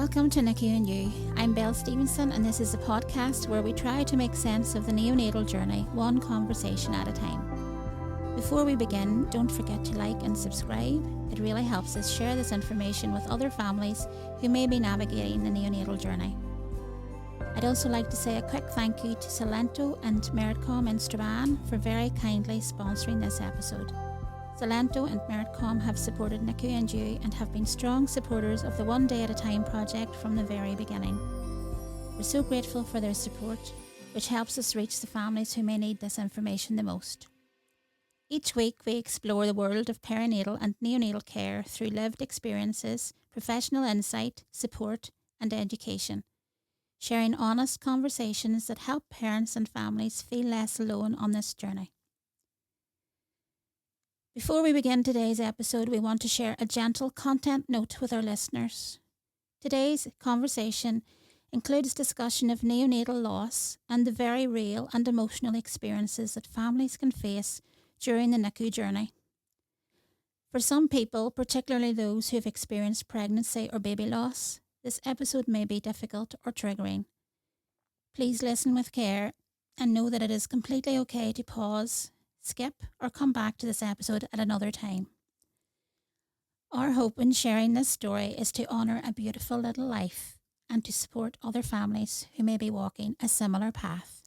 Welcome to Nicu&You. I'm Belle Stevenson, and this is a podcast where we try to make sense of the neonatal journey, one conversation at a time. Before we begin, don't forget to like and subscribe. It really helps us share this information with other families who may be navigating the neonatal journey. I'd also like to say a quick thank you to Salento and Meritcom in Strabane for very kindly sponsoring this episode. Salento and Meritcom have supported Nicu&You and have been strong supporters of the One Day at a Time project from the very beginning. We're so grateful for their support, which helps us reach the families who may need this information the most. Each week we explore the world of perinatal and neonatal care through lived experiences, professional insight, support and education, sharing honest conversations that help parents and families feel less alone on this journey. Before we begin today's episode, we want to share a gentle content note with our listeners. Today's conversation includes discussion of neonatal loss and the very real and emotional experiences that families can face during the NICU journey. For some people, particularly those who have experienced pregnancy or baby loss, this episode may be difficult or triggering. Please listen with care and know that it is completely okay to pause, skip, or come back to this episode at another time. Our hope in sharing this story is to honour a beautiful little life and to support other families who may be walking a similar path.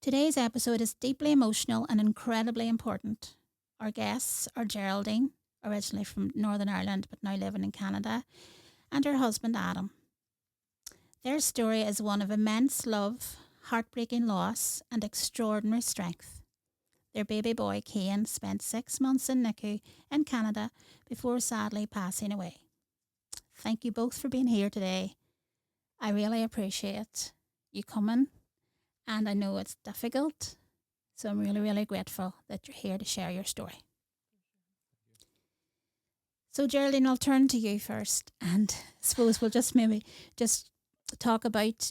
Today's episode is deeply emotional and incredibly important. Our guests are Geraldine, originally from Northern Ireland but now living in Canada, and her husband Adam. Their story is one of immense love, heartbreaking loss and extraordinary strength. Their baby boy Kian spent 6 months in NICU in Canada before sadly passing away. Thank you both for being here today. I really appreciate you coming, and I know it's difficult, so I'm really, really grateful that you're here to share your story. So Geraldine, I'll turn to you first, and I suppose we'll just talk about,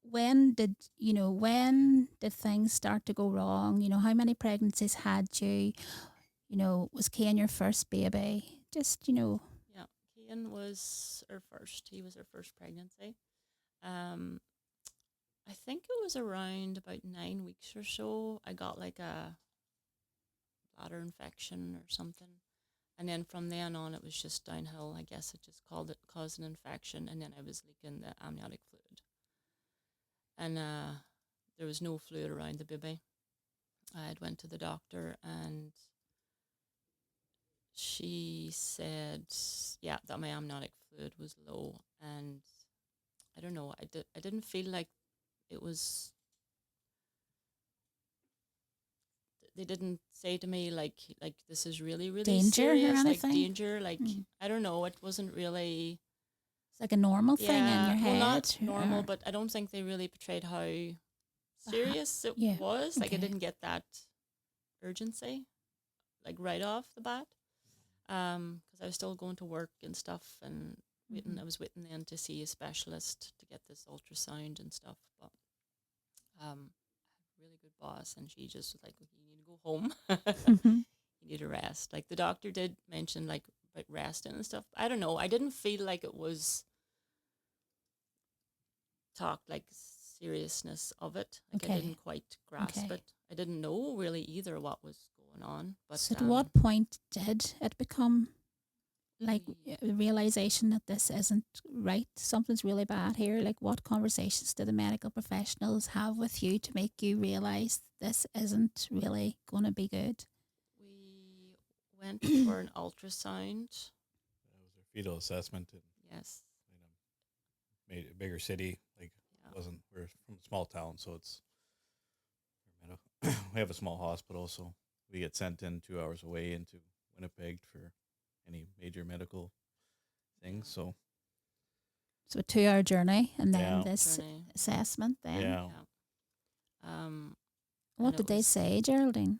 when did things start to go wrong? How many pregnancies had you? Was Kian your first baby? Yeah, Kian was our first. He was our first pregnancy. I think it was around about 9 weeks or so. I got like a bladder infection or something. And then from then on, it was just downhill. I guess it just caused an infection. And then I was leaking the amniotic fluid. And there was no fluid around the baby. I had went to the doctor and she said, that my amniotic fluid was low. And I don't know, I didn't feel like it was, they didn't say to me like this is really, really danger serious, or anything? like danger, like, I don't know, it wasn't really... It's like a normal thing in your head. Well, not normal, but I don't think they really portrayed how serious it was. Like, I didn't get that urgency, like, right off the bat. Because I was still going to work and stuff and waiting. I was waiting then to see a specialist to get this ultrasound and stuff. But I had a really good boss, and she just was like, "You need to go home. You need to rest." Like, the doctor did mention, like, about resting and stuff. I don't know. I didn't feel like it was talked like seriousness of it. Like, I didn't quite grasp it. I didn't know really either what was going on. But so at what point did it become like a realization that this isn't right? Something's really bad here. Like, what conversations do the medical professionals have with you to make you realize this isn't really going to be good? We went for an ultrasound. That was our fetal assessment. Yes. Made a bigger city. Like, we're from a small town, so it's, we have a small hospital, so we get sent in 2 hours away into Winnipeg for any major medical things. So a 2-hour journey, and then this assessment. Then what did they say, Geraldine?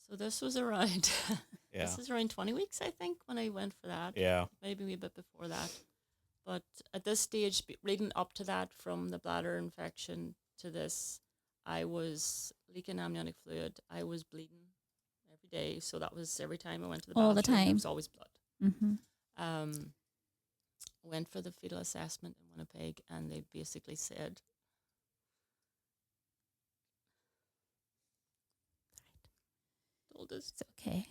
So this was around this is around 20 weeks, I think, when I went for that. Yeah, maybe a wee bit before that. But at this stage, leading up to that, from the bladder infection to this, I was leaking amniotic fluid. I was bleeding every day. So that was every time I went to the bathroom. All the time. There was always blood. Mm-hmm. went for the fetal assessment in Winnipeg, and they basically said, told us, It's okay.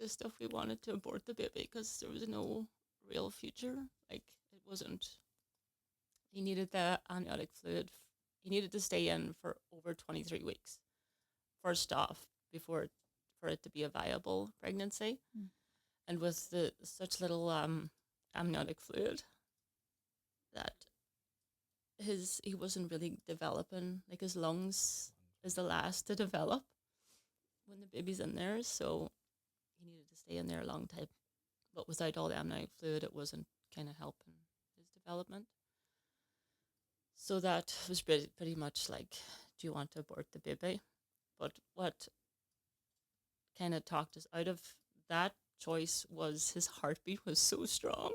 just if we wanted to abort the baby because there was no real future. Like, it wasn't, he needed the amniotic fluid. He needed to stay in for over 23 weeks, first off, for it to be a viable pregnancy. Mm. And with such little amniotic fluid that he wasn't really developing, like his lungs is the last to develop when the baby's in there, so he needed to stay in there a long time. But without all the amniotic fluid, it wasn't kind of helping his development. So that was pretty much like, do you want to abort the baby? But what kind of talked us out of that choice was his heartbeat was so strong.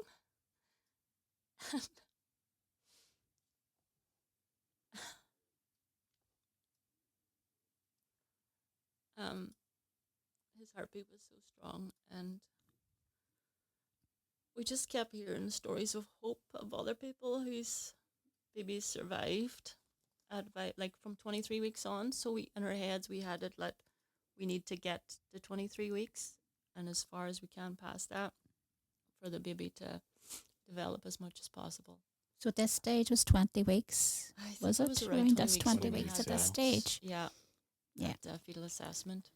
His heartbeat was so strong, and we just kept hearing stories of hope of other people whose babies survived like from 23 weeks on. So we, in our heads, we had it like we need to get to 23 weeks, and as far as we can past that, for the baby to develop as much as possible. So this stage was 20 weeks, was it? Around that's 20 weeks weeks at this stage. Yeah. Yeah. The fetal assessment.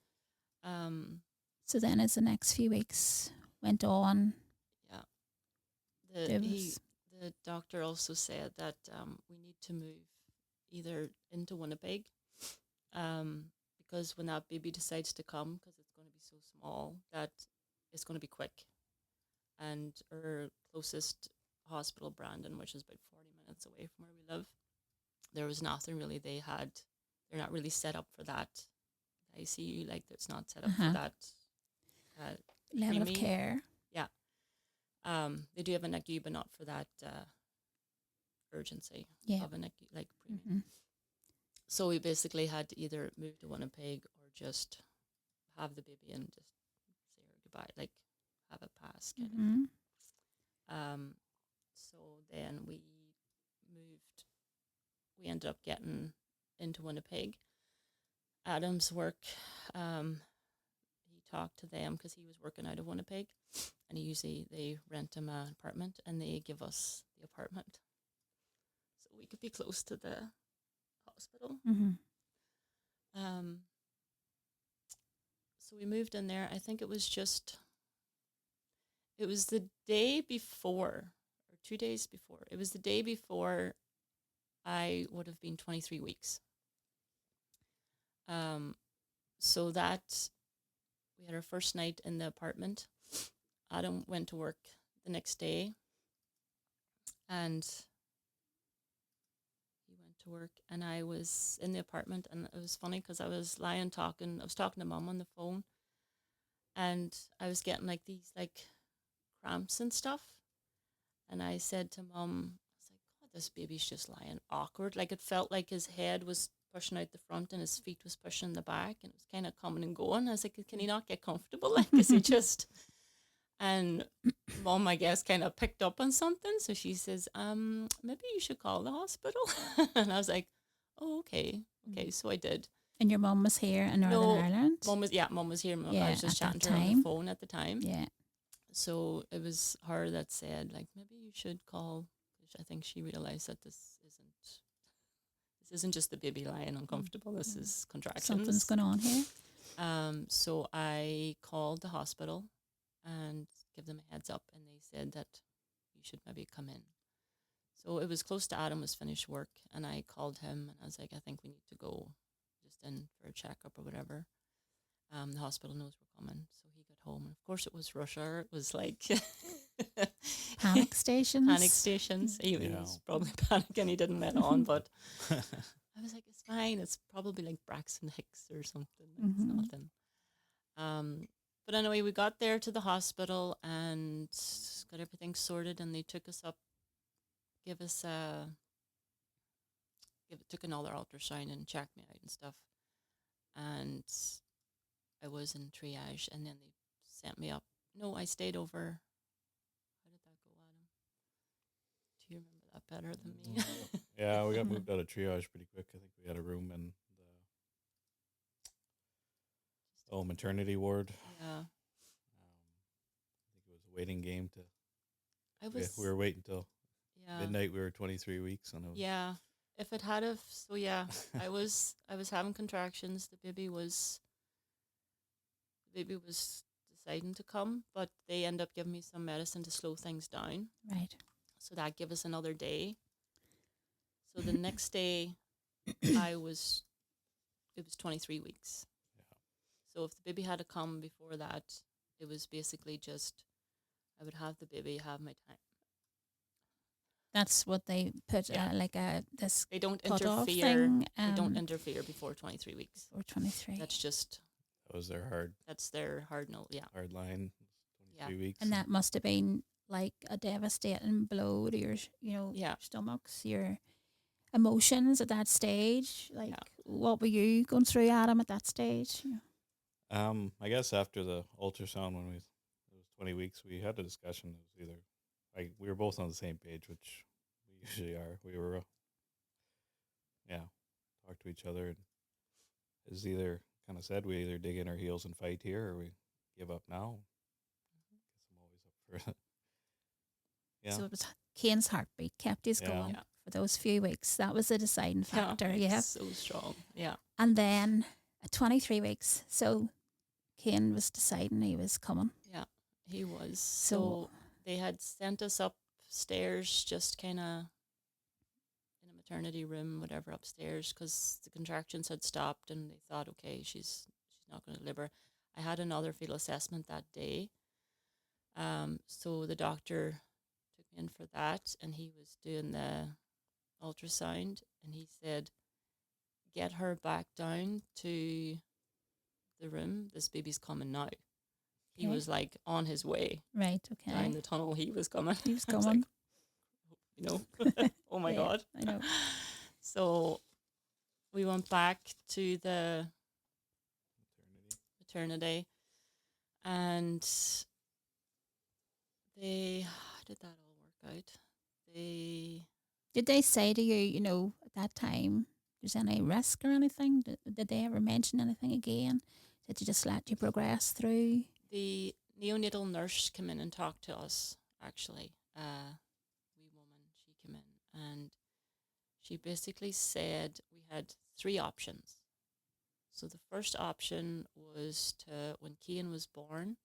So then as the next few weeks went on. Yeah. The doctor also said that we need to move either into Winnipeg, because when that baby decides to come, because it's going to be so small, that it's going to be quick. And our closest hospital, Brandon, which is about 40 minutes away from where we live, there was nothing really they're not really set up for that. The ICU, like, it's not set up for that level of care. Yeah. They do have a NICU, but not for that urgency of a NICU, like preemie. Mm-hmm. So we basically had to either move to Winnipeg or just have the baby and just say her goodbye, like have a pass kind Mm-hmm. of. So then we ended up getting into Winnipeg. Adam's work, he talked to them because he was working out of Winnipeg, and they rent him an apartment, and they give us the apartment so we could be close to the hospital. Mm-hmm. So we moved in there. I think it was the day before, or 2 days before. It was the day before I would have been 23 weeks. So that we had our first night in the apartment. Adam went to work the next day, and he went to work, and I was in the apartment, and it was funny because I was talking to Mom on the phone, and I was getting like these like cramps and stuff, and I said to Mom, I was like, God, this baby's just lying awkward. Like, it felt like his head was pushing out the front and his feet was pushing the back, and it was kind of coming and going. I was like, can he not get comfortable? Like, is he just... And Mom, I guess, kind of picked up on something. So she says, maybe you should call the hospital. And I was like, oh, okay. So I did. And your mom was here in Northern Ireland? Mom was here. Yeah, I was just chatting to her on the phone at the time. Yeah. So it was her that said, like, maybe you should call. I think she realized that this isn't just the baby lying uncomfortable. This is contractions. Something's going on here. So I called the hospital and give them a heads up, and they said that you should maybe come in. So it was close to Adam was finished work, and I called him, and I was like, I think we need to go just in for a checkup or whatever. The hospital knows we're coming. So he got home, and of course it was rush hour. It was like panic stations. He was probably panicking. He didn't let on, but I was like, it's fine. It's probably like Braxton Hicks or something. Like, it's nothing. But anyway, we got there to the hospital and got everything sorted, and they took us up, took another ultrasound and checked me out and stuff. And I was in triage, and then they sent me up. No, I stayed over. How did that go, Adam? Do you remember that better than me? Yeah, we got moved out of triage pretty quick. I think we had a room in the maternity ward. Yeah. I think it was a waiting game to. I was. We were waiting till Yeah. midnight. We were 23 weeks, and it was, Yeah. If it had so yeah, I was having contractions. The baby was deciding to come, but they end up giving me some medicine to slow things down. Right. So that gave us another day. So the next day, it was 23 weeks. Yeah. So if the baby had to come before that, it was basically just, I would have the baby, have my time. That's what they put, this They don't cut-off interfere. thing. They don't interfere before 23 weeks. Or 23. That's just. That was their hard. That's their hard no. Yeah. Hard line. 23 weeks. And that must have been like a devastating blow to your, Yeah. stomachs, your emotions at that stage. Like, what were you going through, Adam, at that stage? I guess after the ultrasound, when it was 20 weeks, we had a discussion. It was either we were both on the same page, which we usually are. We were, talk to each other, and it was either kind of said we either dig in our heels and fight here, or we give up now. I guess I'm always up for it. Yeah. So it was Kian's heartbeat kept us going for those few weeks. That was the deciding factor. Yeah. So strong. Yeah. And then at 23 weeks, so Kian was deciding he was coming. Yeah, he was. So they had sent us upstairs, just kind of in a maternity room, whatever, upstairs, because the contractions had stopped, and they thought, okay, she's not going to deliver. I had another fetal assessment that day, so the doctor took me in for that, and he was doing the ultrasound, and he said, get her back down to the room. This baby's coming now. He was like on his way. Right, okay. Down the tunnel, he was coming. He was coming. Oh my God. I know. So we went back to the maternity, and how did that all work out? Did they say to you, at that time, there's any risk or anything? Did they ever mention anything again? Did you just let you progress through? The neonatal nurse came in and talked to us, actually. Wee woman, she came in, and she basically said we had 3 options. So the first option was when Kian was born,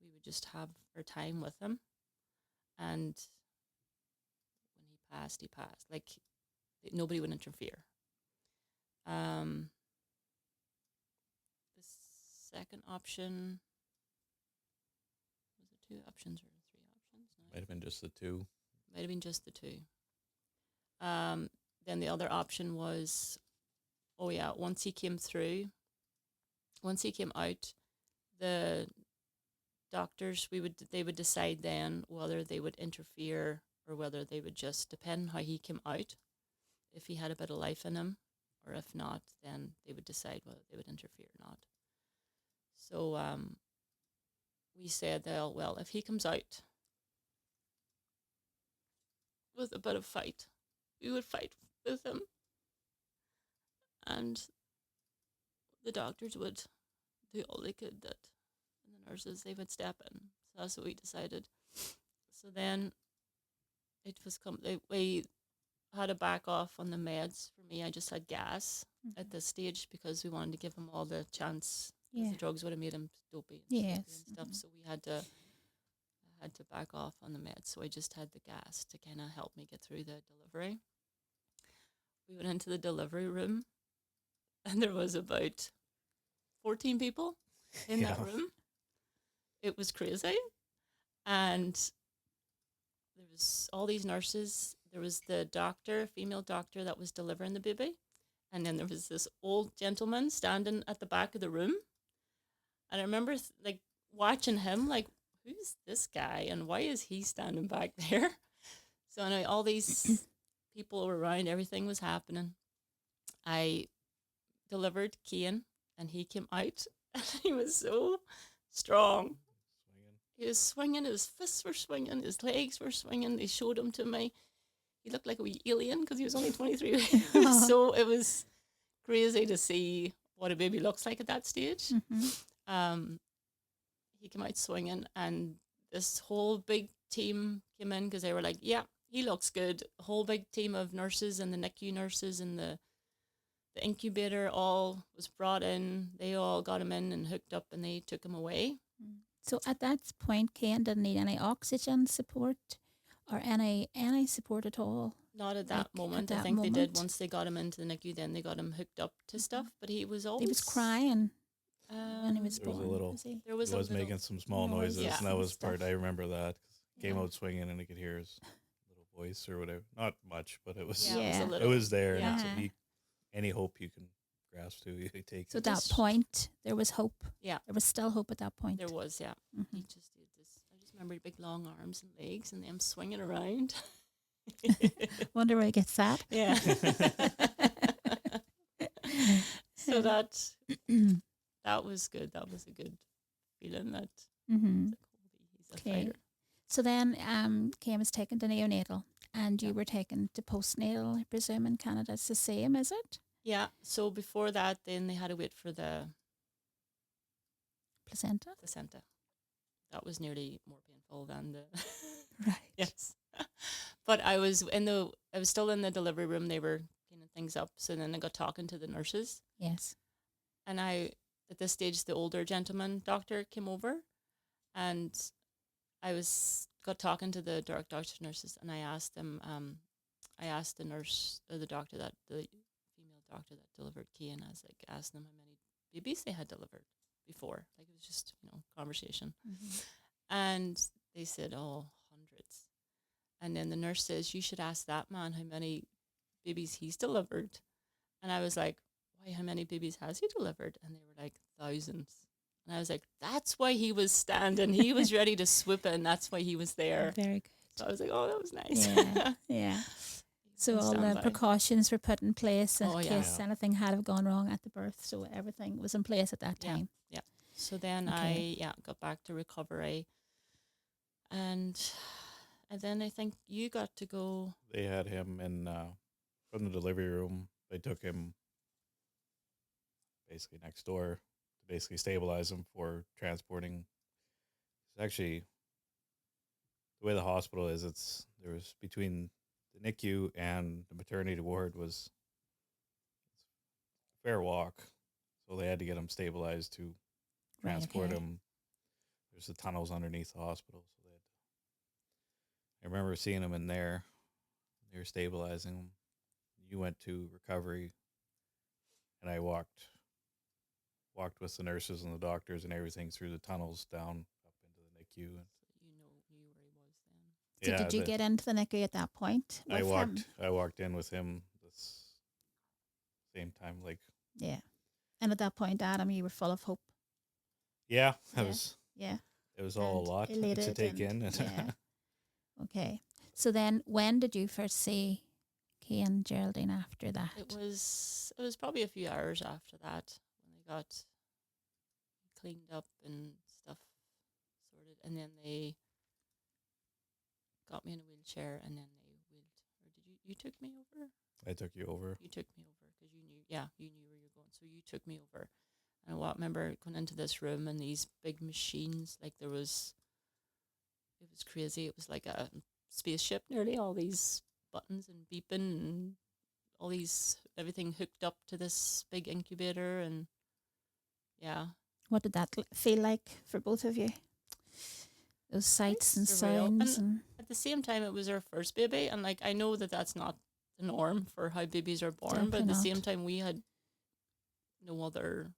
we would just have our time with him, and when he passed, he passed. Like, nobody would interfere. The second option, was it 2 options or 3 options? No. Might have been just the 2. Might have been just the 2. Then the other option was, once he came out, the doctors, they would decide then whether they would interfere or whether they would just, depend how he came out, if he had a bit of life in him, or if not, then they would decide whether they would interfere or not. So we said, well, if he comes out with a bit of fight, we would fight with him. And the doctors would do all they could, and the nurses, they would step in. So that's what we decided. So then it was we had to back off on the meds. For me, I just had gas at this stage because we wanted to give him all the chance. The drugs would have made him dopey and stuff. So I had to back off on the meds. So I just had the gas to kind of help me get through the delivery. We went into the delivery room, and there was about 14 people in that room. It was crazy. And there was all these nurses. There was the female doctor that was delivering the baby. And then there was this old gentleman standing at the back of the room. And I remember watching him, who's this guy and why is he standing back there? So anyway, all these people were around, everything was happening. I delivered Kian, and he came out, and he was so strong. He was swinging, his fists were swinging, his legs were swinging. They showed him to me. He looked like a wee alien because he was only 23. So it was crazy to see what a baby looks like at that stage. He came out swinging, and this whole big team came in because they were like, yeah, he looks good. A whole big team of nurses and the NICU nurses and the incubator all was brought in. They all got him in and hooked up, and they took him away. So at that point, Kian didn't need any oxygen support or any support at all? Not at that moment. I think they did once they got him into the NICU. Then they got him hooked up to stuff. But he was always... He was crying when he was born. There was making some small noises, yeah. and that was part. I remember that. Came out swinging, and I could hear his little voice or whatever. Not much, but it was. It was there. Yeah. And any hope you can grasp to, you take. So at that point, there was hope. Yeah, there was still hope at that point. There was. Yeah, he just did this. I just remember big long arms and legs, and them swinging around. Wonder where he gets that. Yeah. So that was good. That was a good feeling. That he's a fighter. So then Kian was taken to neonatal, and you were taken to postnatal, I presume, in Canada. It's the same, is it? Yeah. So before that, then they had to wait for the placenta. That was nearly more painful than the right. Yes. But I was still in the delivery room. They were cleaning things up. So then I got talking to the nurses. Yes. And at this stage, the older gentleman doctor came over, and I got talking to the doctor nurses, and I asked them. I asked the nurse or the doctor the female doctor that delivered Kian. I was like, asked them how many babies they had delivered before. Like, it was just conversation, and they said, oh, hundreds. And then the nurse says, you should ask that man how many babies he's delivered. And I was like, why, how many babies has he delivered? And they were like, thousands. And I was like, that's why he was standing. He was ready to swoop in. That's why he was there. Very good. So I was like, oh, that was nice. Yeah, yeah. So all the precautions were put in place in case anything had have gone wrong at the birth. So everything was in place at that time. Yeah. So then I got back to recovery. And then I think you got to go. They had him in from the delivery room. They took him basically next door to basically stabilize him for transporting. It's actually the way the hospital is. There was between the NICU and the maternity ward was a fair walk, so they had to get him stabilized to transport him. There's the tunnels underneath the hospital, so I remember seeing him in there. They were stabilizing him. You went to recovery, and I walked with the nurses and the doctors and everything through the tunnels down up into the NICU. And you knew where he was then. So did you get into the NICU at that point? I walked in with him this same time, like. Yeah, and at that point, Adam, you were full of hope. Yeah, it was. Yeah, it was all a lot to take in. Yeah. Okay, so then when did you first see Kian, Geraldine after that? It was probably a few hours after that when they got cleaned up and stuff sorted, and then they got me in a wheelchair, and then you took me over? I took you over. You took me over because you knew where you were going, so you took me over. And I remember going into this room and these big machines, like it was crazy. It was like a spaceship nearly, all these buttons and beeping and all these, everything hooked up to this big incubator. And what did that feel like for both of you? Those sights and sounds. And at the same time, it was our first baby. And like, I know that that's not the norm for how babies are born, but at the same time, we had no other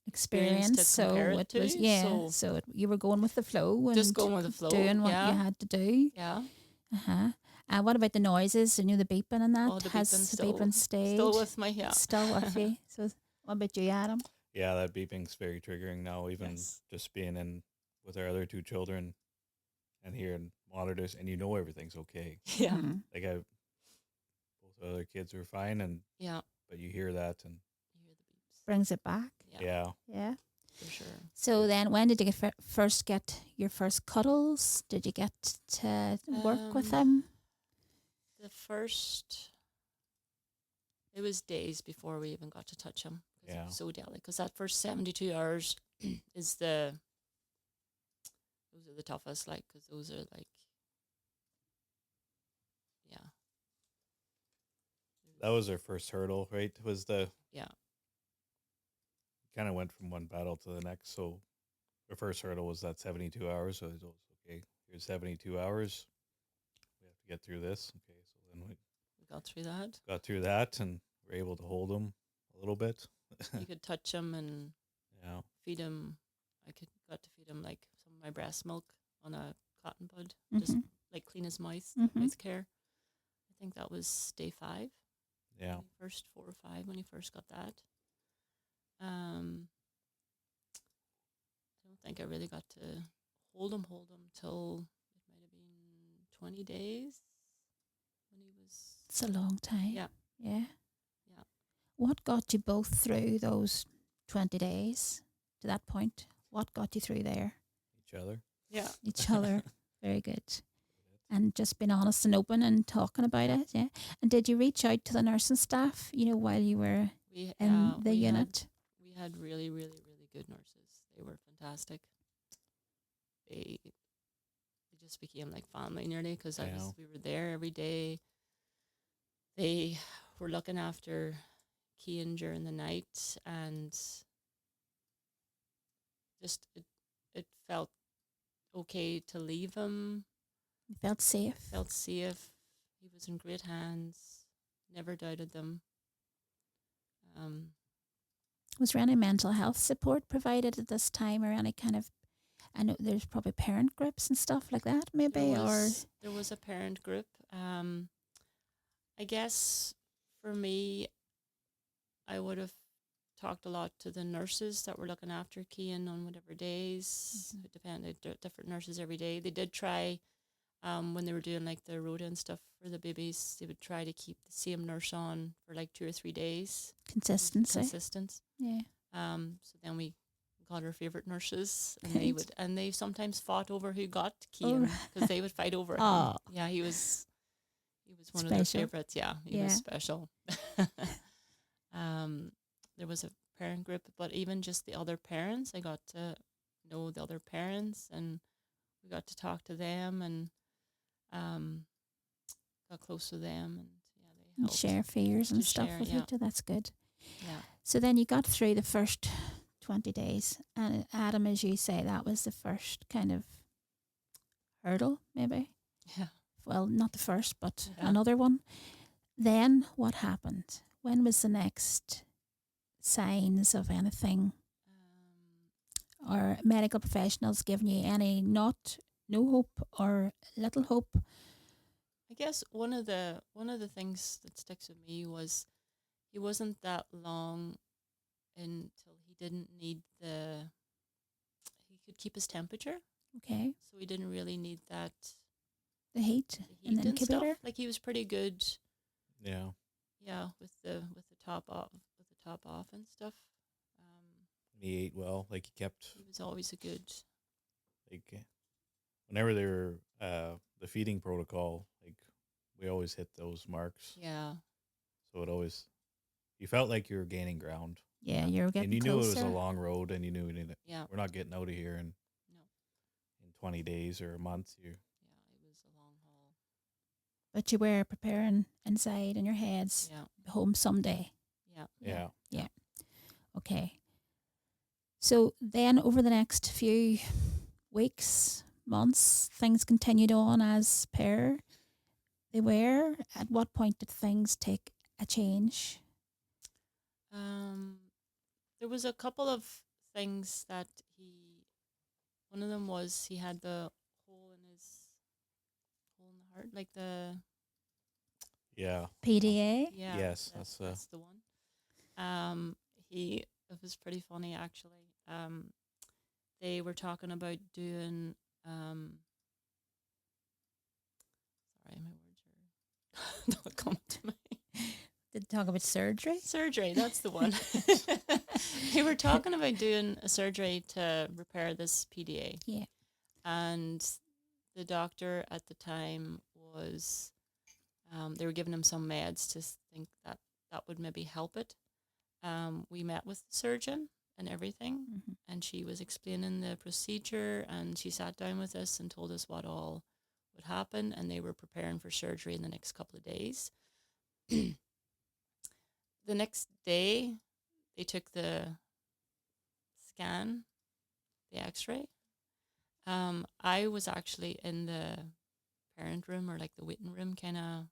experience, so it was so you were going with the flow and just going with the flow, doing what you had to do. What about the noises? The beeping and that? The beeping stayed still with my still with you? So what about you, Adam? Yeah, that beeping's very triggering now. Even just being in with our other two children and hearing monitors, and everything's okay. Yeah, like both other kids were fine, and but you hear that and brings it back. Yeah. for sure. So then, when did you first get your first cuddles? Did you get to work with him? The first, it was days before we even got to touch him. Yeah. It was so delicate. Because that first 72 hours is those are the toughest, like, because those are like, yeah. That was our first hurdle, right? Was the Yeah. kind of went from one battle to the next. So our first hurdle was that 72 hours. So it was okay. Here's 72 hours. We have to get through this. Okay, so then we got through that. Got through that, and were able to hold him a little bit. You could touch him and feed him. Got to feed him like some of my breast milk on a cotton bud, Mm-hmm. just like clean his mouth Mm-hmm. with care. I think that was day 5. Yeah. First 4 or 5 when he first got that. I don't think I really got to hold him till it might have been 20 days when he was. It's a long time. Yeah. Yeah. Yeah. What got you both through those 20 days to that point? What got you through there? Each other. Yeah. Each other. Very good. And just being honest and open and talking about it. Yeah. And did you reach out to the nursing staff, while you were in the unit? We had really, really, really good nurses. They were fantastic. They just became like family nearly, because we were there every day. They were looking after Kian during the night, and just it felt okay to leave him. You felt safe. He was in great hands. Never doubted them. Was there any mental health support provided at this time, or any kind of? I know there's probably parent groups and stuff like that, maybe, there was a parent group. I guess for me, I would have talked a lot to the nurses that were looking after Kian on whatever days. Mm-hmm. It depended, different nurses every day. They did try, when they were doing like the rota and stuff for the babies, they would try to keep the same nurse on for like 2 or 3 days. Consistency. Yeah. So then we got our favorite nurses, and they sometimes fought over who got Kian, because they would fight over him. Yeah, he was one of their favorites. Yeah, he was special. There was a parent group, but even just the other parents, I got to know the other parents, and we got to talk to them, and got close to them, and they helped. Share fears and stuff with you too. That's good. Yeah. So then you got through the first 20 days, and Adam, as you say, that was the first kind of hurdle, maybe. Yeah. Well, not the first, but another one. Then what happened? When was the next signs of anything? Or medical professionals giving you any no hope or little hope? I guess one of the things that sticks with me was he wasn't that long until he didn't need he could keep his temperature. Okay. So he didn't really need that. The heat in the incubator? Stuff. Like, he was pretty good. Yeah. Yeah, with the top off and stuff. He ate well. Like, he was always a good. Like, whenever they were the feeding protocol, like, we always hit those marks. Yeah. So you felt like you were gaining ground. Yeah, you were getting closer. And you knew it was a long road, and you knew we're not getting out of here in 20 days or a month. It was a long haul. But you were preparing inside in your heads, home someday. Yeah. Okay. So then over the next few weeks, months, things continued on as per they were. At what point did things take a change? There was a couple of things that one of them was he had the hole in the heart, like the PDA. Yeah, yes, that's the one. It was pretty funny, actually. They were talking about doing. Sorry, my words are not coming to me. Did they talk about surgery? Surgery, that's the one. We were talking about doing a surgery to repair this PDA. Yeah. And the doctor at the time was, they were giving him some meds to think that would maybe help it. We met with the surgeon and everything, and she was explaining the procedure, and she sat down with us and told us what all would happen, and they were preparing for surgery in the next couple of days. The next day, they took the scan, the x-ray. I was actually in the parent room, or like the waiting room, kind of.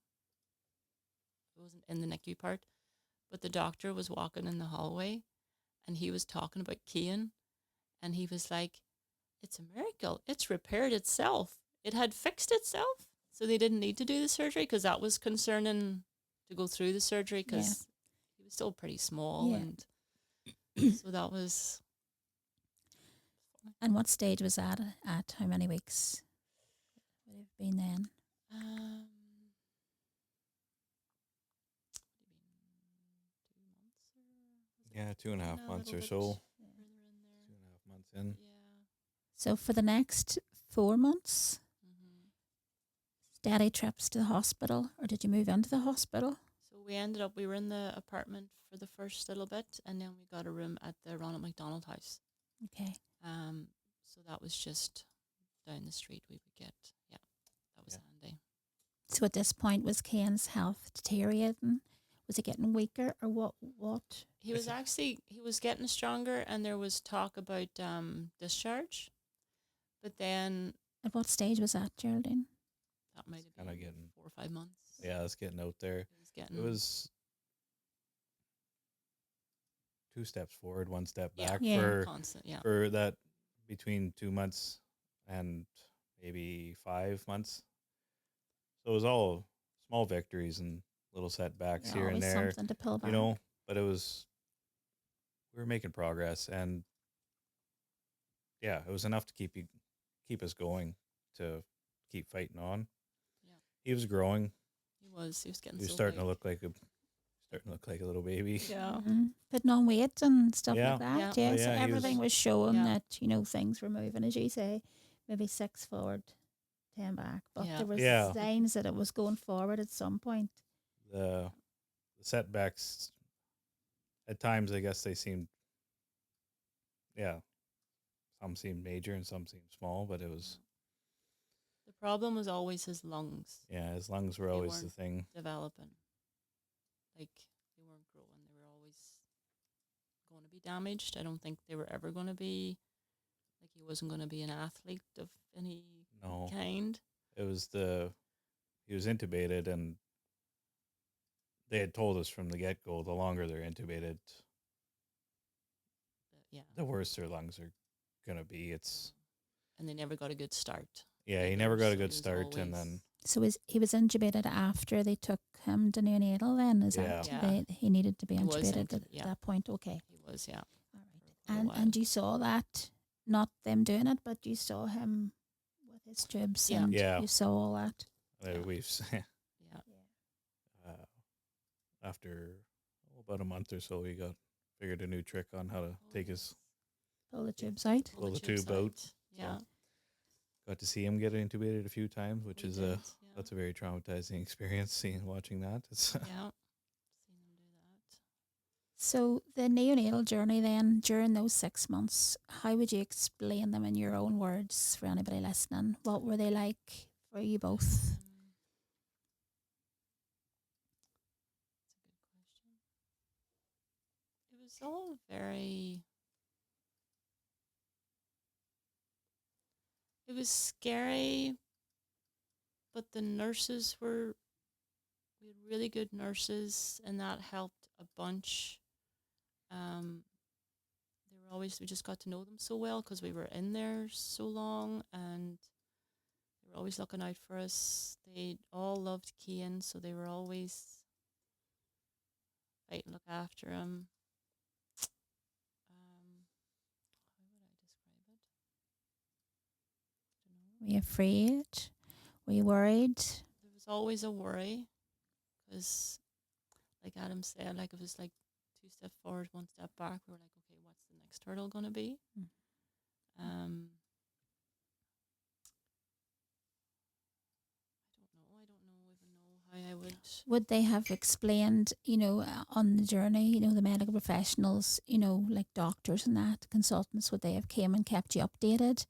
It wasn't in the NICU part, but the doctor was walking in the hallway, and he was talking about Kian, and he was like, "It's a miracle. It's repaired itself. It had fixed itself, so they didn't need to do the surgery," because that was concerning to go through the surgery, because he was still pretty small, and so that was. And what stage was that at? How many weeks would it have been then? Yeah, 2.5 months or so. 2.5 months in. Yeah. So for the next 4 months, steady trips to the hospital, or did you move into the hospital? So we were in the apartment for the first little bit, and then we got a room at the Ronald McDonald House. Okay. So that was just down the street. We would get, that was handy. So at this point, was Kian's health deteriorating? Was he getting weaker, or what? He was getting stronger, and there was talk about discharge. But then... At what stage was that, Geraldine? That might have been getting 4 or 5 months. Yeah, it's getting out there. It was 2 steps forward, 1 step back for that between 2 months and maybe 5 months. So it was all small victories and little setbacks here and there. Something to pull back. But we were making progress, and it was enough to keep us going, to keep fighting on. Yeah. He was growing. He was getting. He was starting to look like a little baby. Yeah. Putting on weight and stuff like that. Yeah. So everything was showing that, things were moving, as you say, maybe 6 forward, 10 back. But there was signs that it was going forward at some point. The setbacks, at times, I guess they seemed, some seemed major and some seemed small, but it was... The problem was always his lungs. Yeah, his lungs were always the thing. Developing. Like, they weren't growing. They were always going to be damaged. I don't think they were ever going to be, like, he wasn't going to be an athlete of any kind. It was he was intubated, and they had told us from the get-go, the longer they're intubated, the worse their lungs are going to be. And they never got a good start. Yeah, he never got a good start, and then... So he was intubated after they took him to neonatal then? Is that he needed to be intubated at that point? Okay. He was, yeah. All right. And you saw that, not them doing it, but you saw him with his tubes, and you saw all that? We've... After about a month or so, he figured a new trick on how to pull the tubes out. Pull the tube out. Yeah. So got to see him get intubated a few times, which that's a very traumatizing experience, watching that. Seen him do that. So the neonatal journey then, during those 6 months, how would you explain them in your own words for anybody listening? What were they like for you both? It was all very... It was scary, but the nurses we had really good nurses, and that helped a bunch. We just got to know them so well because we were in there so long, and they were always looking out for us. They all loved Kian, so they were always fighting to look after him. Were you afraid? Were you worried? There was always a worry, because like Adam said, like it was like 2 steps forward, 1 step back. We were like, okay, what's the next hurdle going to be? I don't know even know how I would. Would they have explained, on the journey, the medical professionals, like doctors and that, consultants, would they have came and kept you updated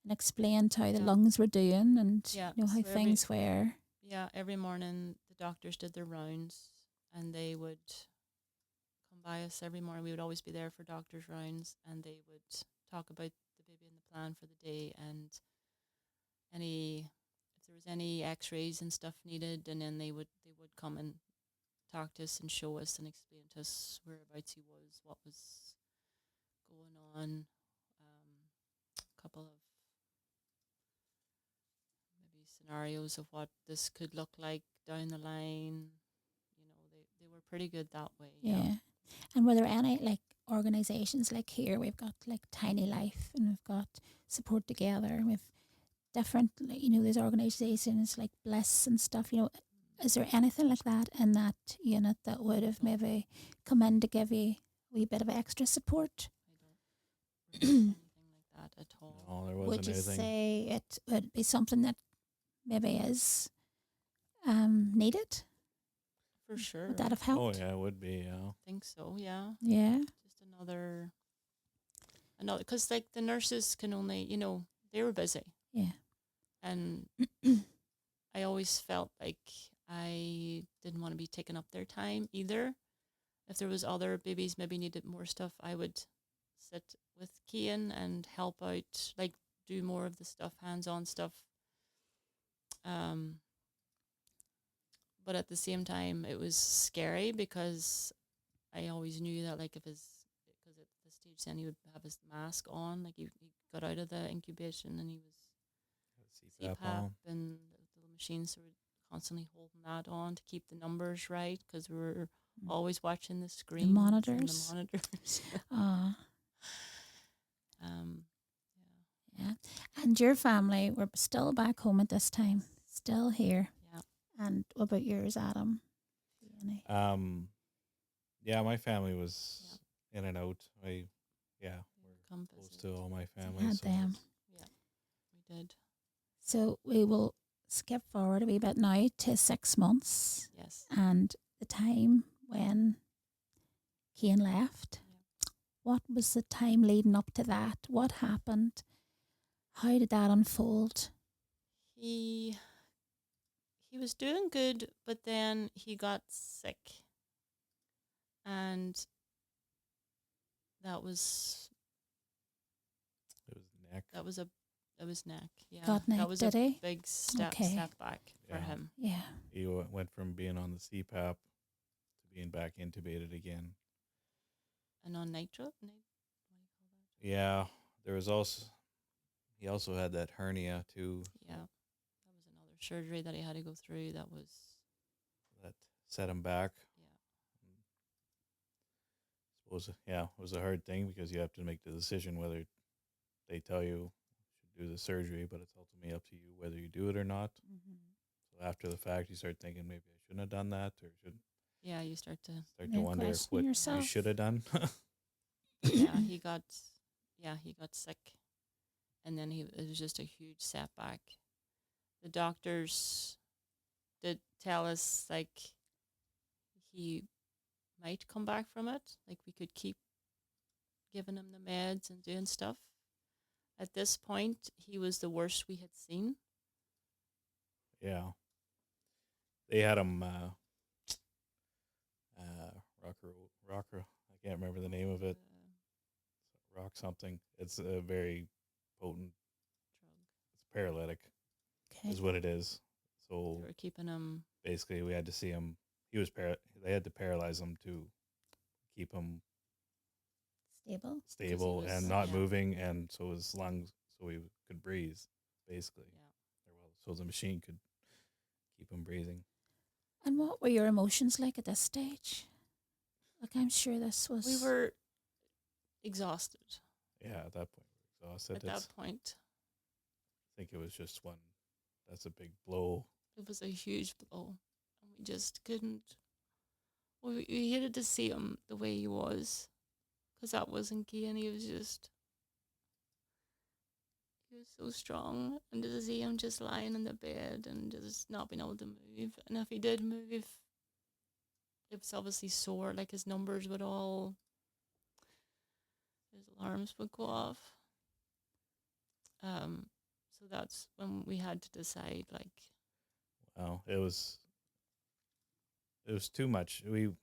and explained how the lungs were doing and, how so things were? Yeah, every morning the doctors did their rounds and they would come by us every morning. We would always be there for doctor's rounds, and they would talk about the baby and the plan for the day and if there was any x-rays and stuff needed, and then they would come and talk to us and show us and explain to us whereabouts he was, what was going on. A couple of maybe scenarios of what this could look like down the line. They were pretty good that way. Yeah. And were there any like organizations like here? We've got like Tiny Life, and we've got Support Together. We've different, there's organizations like Bliss and stuff. Is there anything like that in that unit that would have maybe come in to give you a wee bit of extra support? I don't remember anything like that at all. No, there wasn't Would you anything. say it would be something that maybe is needed? For sure. Would that have helped? Oh, yeah, it would be, yeah. I think so, yeah. Yeah. Just another, because like the nurses can only, they were busy. Yeah. And I always felt like I didn't want to be taking up their time either. If there was other babies maybe needed more stuff, I would sit with Kian and help out, like do more of the stuff, hands-on stuff. But at the same time, it was scary because I always knew that, like, because at the stage then he would have his mask on, like he got out of the incubation and he was CPAP and the machines, so we're constantly holding that on to keep the numbers right because we were always watching the screen. The monitors. Yeah. And your family were still back home at this time, still here. Yeah. And what about yours, Adam? Yeah, my family was in and out. We're close to all my family. Had them. Yeah, we did. So we will skip forward a wee bit now to 6 months. Yes. And the time when Kian left. Yeah. What was the time leading up to that? What happened? How did that unfold? He was doing good, but then he got sick. And that was... It was neck. It was neck, yeah. Got neck, that was did a he? big setback for him. Yeah. He went from being on the CPAP to being back intubated again. And on nitro? What do you call that? Yeah. He also had that hernia too. Yeah. That was another surgery that he had to go through that set him back. Yeah. It was a hard thing because you have to make the decision whether they tell you should do the surgery, but it's ultimately up to you whether you do it or not. Mm-hmm. So after the fact, you start thinking maybe I shouldn't have done that, or should. Yeah, you start to wonder what yourself. You should have done. Yeah, he got sick, and then it was just a huge setback. The doctors did tell us like he might come back from it. Like we could keep giving him the meds and doing stuff. At this point, he was the worst we had seen. Yeah. They had him rocker. I can't remember the name of it. Rock something. It's a very potent drug. It's paralytic. Okay. Is what it is. So they were keeping him. Basically, we had to see him. He was they had to paralyze him to keep him stable and not moving, and so his lungs, so he could breathe, basically. Yeah. So the machine could keep him breathing. And what were your emotions like at this stage? Like, I'm sure this was... We were exhausted. Yeah, at that point, we were exhausted. At that point. I think it was just one. That's a big blow. It was a huge blow. And we just couldn't we hated to see him the way he was, because that wasn't Kian. He was so strong, and to see him just lying in the bed and just not being able to move. And if he did move, it was obviously sore. Like his numbers would all, his alarms would go off. So that's when we had to decide, like, well, it was too much. You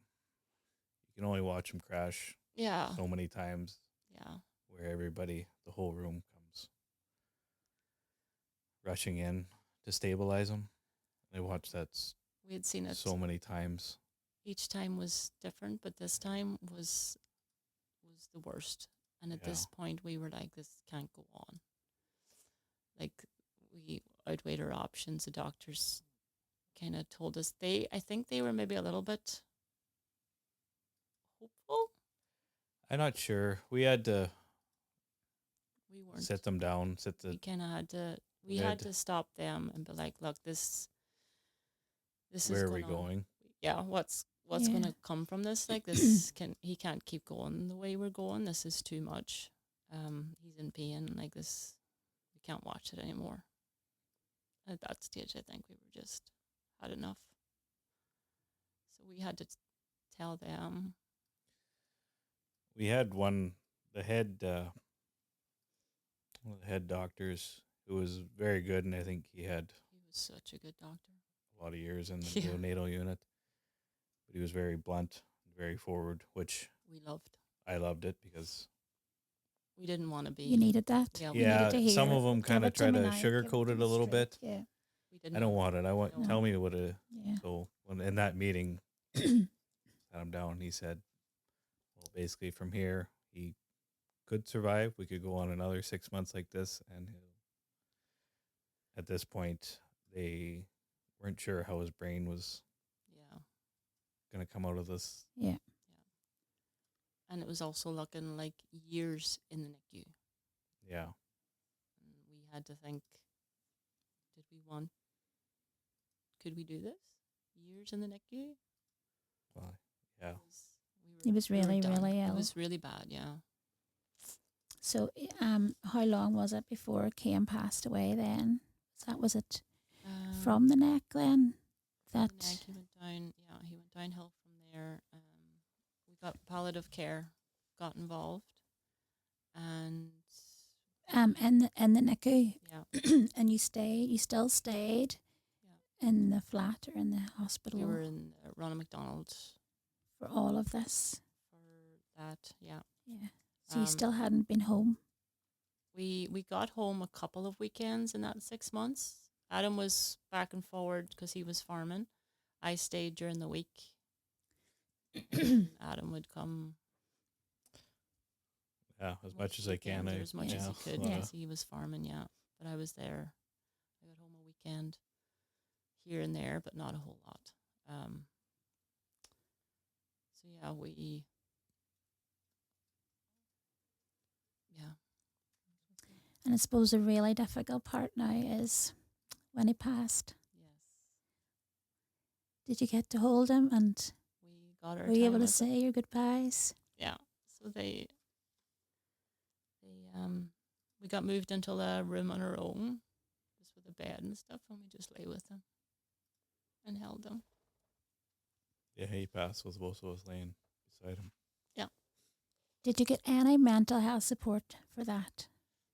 can only watch him crash so many times. Yeah. Where the whole room comes rushing in to stabilize him. I watched that. We had seen it so many times. Each time was different, but this time was the worst. And at this point, we were like, this can't go on. Like, we outweighed our options. The doctors kind of told us I think they were maybe a little bit hopeful. I'm not sure. We had to We weren't. sit them down. We kind of had to. We had to stop them and be like, look, this is where are we going? Yeah, what's going to come from this? Like, this he can't keep going the way we're going. This is too much. He's in pain. Like, this, we can't watch it anymore. At that stage, I think we were just had enough. So we had to tell them. We had the head doctors who was very good, and I think he was such a good doctor. A lot of years in the neonatal unit, but he was very blunt, very forward, which we loved. I loved it because we didn't want to be. You needed that. Yeah, some of them kind of try to sugarcoat it a little bit. Yeah, we didn't. I don't want it. I want tell me what it. Yeah. So when in that meeting, sat him down. He said, "Well, basically from here, he could survive. We could go on another 6 months like this, and at this point, they weren't sure how his brain was going to come out of this." Yeah. And it was also looking like years in the NICU. Yeah. And we had to think, could we do this? Years in the NICU? Well, yeah. He was really, really ill. It was really bad, yeah. So how long was it before Kian passed away then? Was it from the neck then? From the neck, he went down, he went downhill from there. We got palliative care, got involved, and in the NICU. Yeah. And you still stayed in the flat or in the hospital? We were in Ronald McDonald for all of this. For that, yeah. Yeah. So you still hadn't been home? We got home a couple of weekends in that 6 months. Adam was back and forward because he was farming. I stayed during the week. Adam would come. Yeah, as much as I can. As much as he could because he was farming, But I was there. I got home a weekend here and there, but not a whole lot. So we... Yeah. And I suppose the really difficult part now is when he passed. Yes. Did you get to hold him and were you able to say your goodbyes? Yeah. So we got moved into a room on our own, just with a bed and stuff, and we just lay with him and held him. Yeah, he passed with both of us laying beside him. Yeah. Did you get any mental health support for that?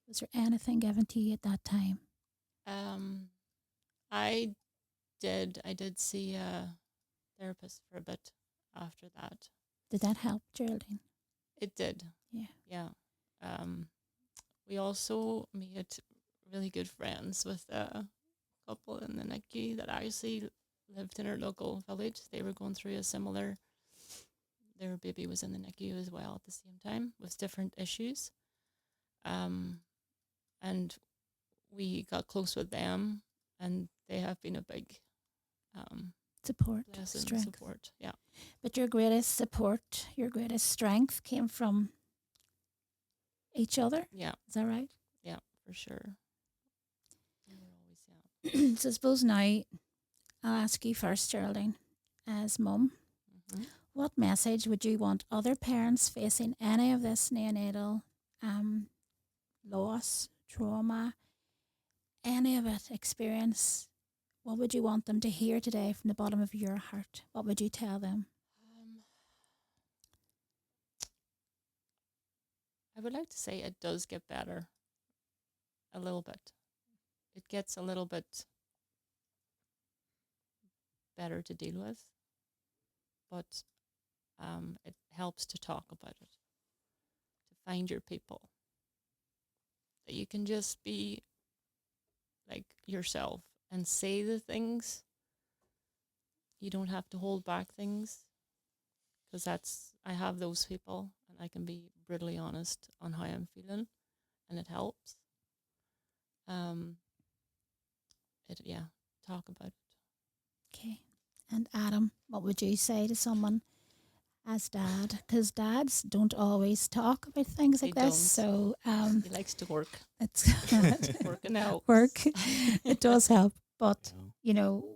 Was there anything given to you at that time? I did see a therapist for a bit after that. Did that help, Geraldine? It did. Yeah. Yeah. We also made really good friends with a couple in the NICU that actually lived in our local village. They were going through their baby was in the NICU as well at the same time with different issues. And we got close with them, and they have been a big support, strength. Support, yeah. But your greatest support, your greatest strength came from each other? Yeah. Is that right? Yeah, for sure. We were always, So I suppose now I'll ask you first, Geraldine, as mum. Mm-hmm. What message would you want other parents facing any of this neonatal loss, trauma, any of it experience? What would you want them to hear today from the bottom of your heart? What would you tell them? I would like to say it does get better a little bit. It gets a little bit better to deal with, but it helps to talk about it, to find your people, that you can just be like yourself and say the things. You don't have to hold back things, because I have those people, and I can be brutally honest on how I'm feeling, and it helps. Talk about it. Okay. And Adam, what would you say to someone as dad? Because dads don't always talk about things like this. Don't. So he likes to work. It's working out. Work. It does help. But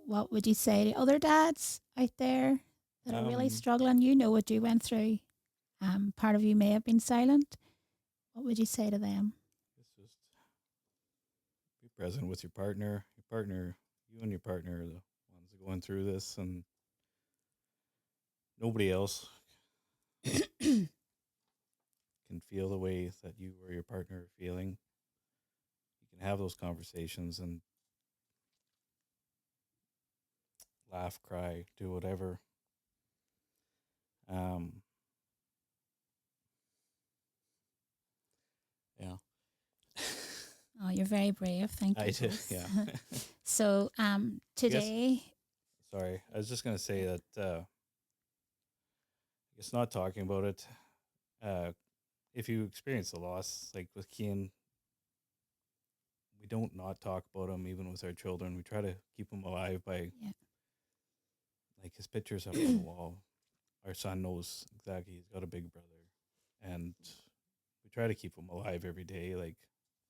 what would you say to other dads out there that are really struggling? You know what you went through. Part of you may have been silent. What would you say to them? It's just be present with your partner. You and your partner are the ones going through this, and nobody else can feel the way that you or your partner are feeling. You can have those conversations and laugh, cry, do whatever. Yeah. Oh, you're very brave. Thank you. I did, yeah. So today... Sorry, I was just going to say that it's not talking about it. If you experience the loss, like with Kian, we don't not talk about him even with our children. We try to keep him alive by, like, his pictures up on the wall. Our son knows exactly he's got a big brother. And we try to keep him alive every day, like,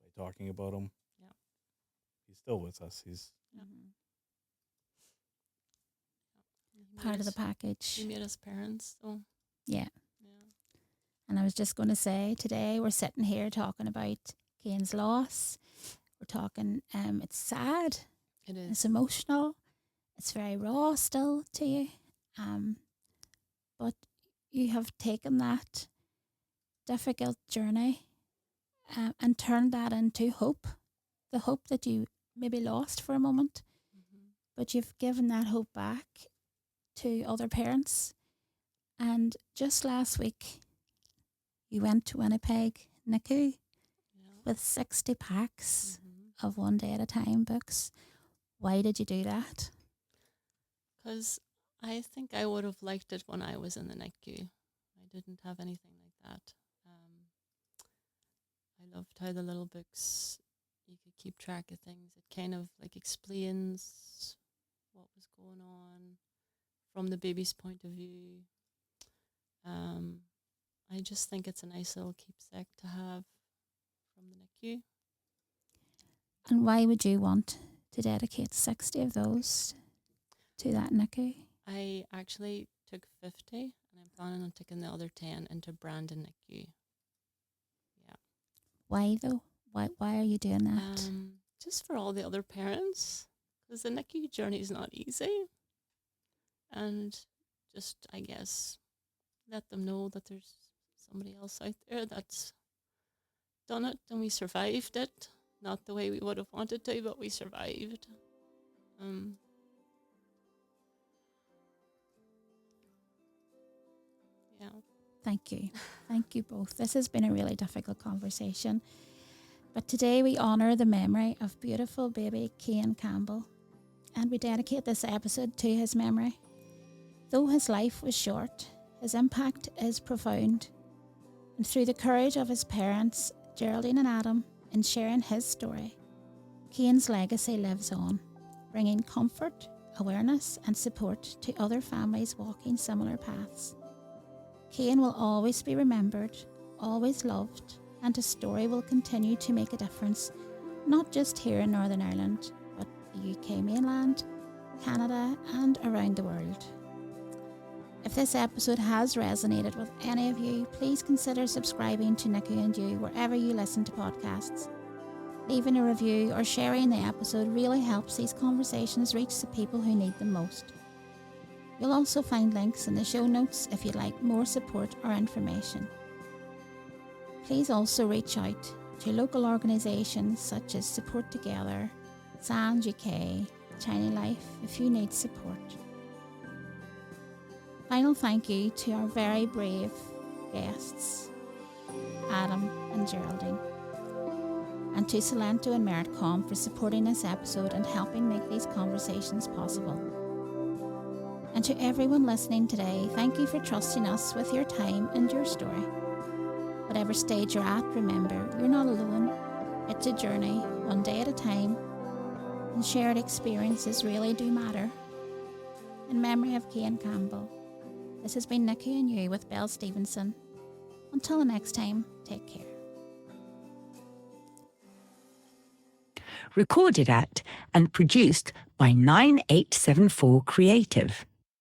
by talking about him. Yeah. He's still with us. He's... part of the package. We made us parents, so... Yeah. And I was just going to say, today we're sitting here talking about Kian's loss. We're talking, it's sad. It is. It's emotional. It's very raw still to you. But you have taken that difficult journey and turned that into hope. The hope that you maybe lost for a moment. Mm-hmm. But you've given that hope back to other parents. And just last week, you went to Winnipeg, Nicu, with 60 packs of One Day at a Time books. Why did you do that? Because I think I would have liked it when I was in the NICU. I didn't have anything like that. I loved how the little books, you could keep track of things. It kind of like explains what was going on from the baby's point of view. I just think it's a nice little keepsake to have from the NICU. And why would you want to dedicate 60 of those to that NICU? I actually took 50 and I'm planning on taking the other 10 into Brandon NICU. Yeah. Why though? Why are you doing that? Just for all the other parents, because the NICU journey is not easy. And just, I guess, let them know that there's somebody else out there that's done it and we survived it. Not the way we would have wanted to, but we survived. Yeah. Thank you. Thank you both. This has been a really difficult conversation. But today we honour the memory of beautiful baby Kian Campbell. And we dedicate this episode to his memory. Though his life was short, his impact is profound. And through the courage of his parents, Geraldine and Adam, in sharing his story, Kian's legacy lives on, bringing comfort, awareness and support to other families walking similar paths. Kian will always be remembered, always loved, and his story will continue to make a difference, not just here in Northern Ireland, but the UK mainland, Canada and around the world. If this episode has resonated with any of you, please consider subscribing to Nicu&You wherever you listen to podcasts. Leaving a review or sharing the episode really helps these conversations reach the people who need them most. You'll also find links in the show notes if you'd like more support or information. Please also reach out to local organisations such as Support Together, SANS UK, Tiny Life if you need support. Final thank you to our very brave guests, Adam and Geraldine, and to Salento and Meritcom for supporting this episode and helping make these conversations possible. And to everyone listening today, thank you for trusting us with your time and your story. Whatever stage you're at, remember, you're not alone. It's a journey, one day at a time, and shared experiences really do matter. In memory of Kian Campbell, this has been Nicu&You with Belle Stevenson. Until the next time, take care. Recorded at and produced by 9874 Creative.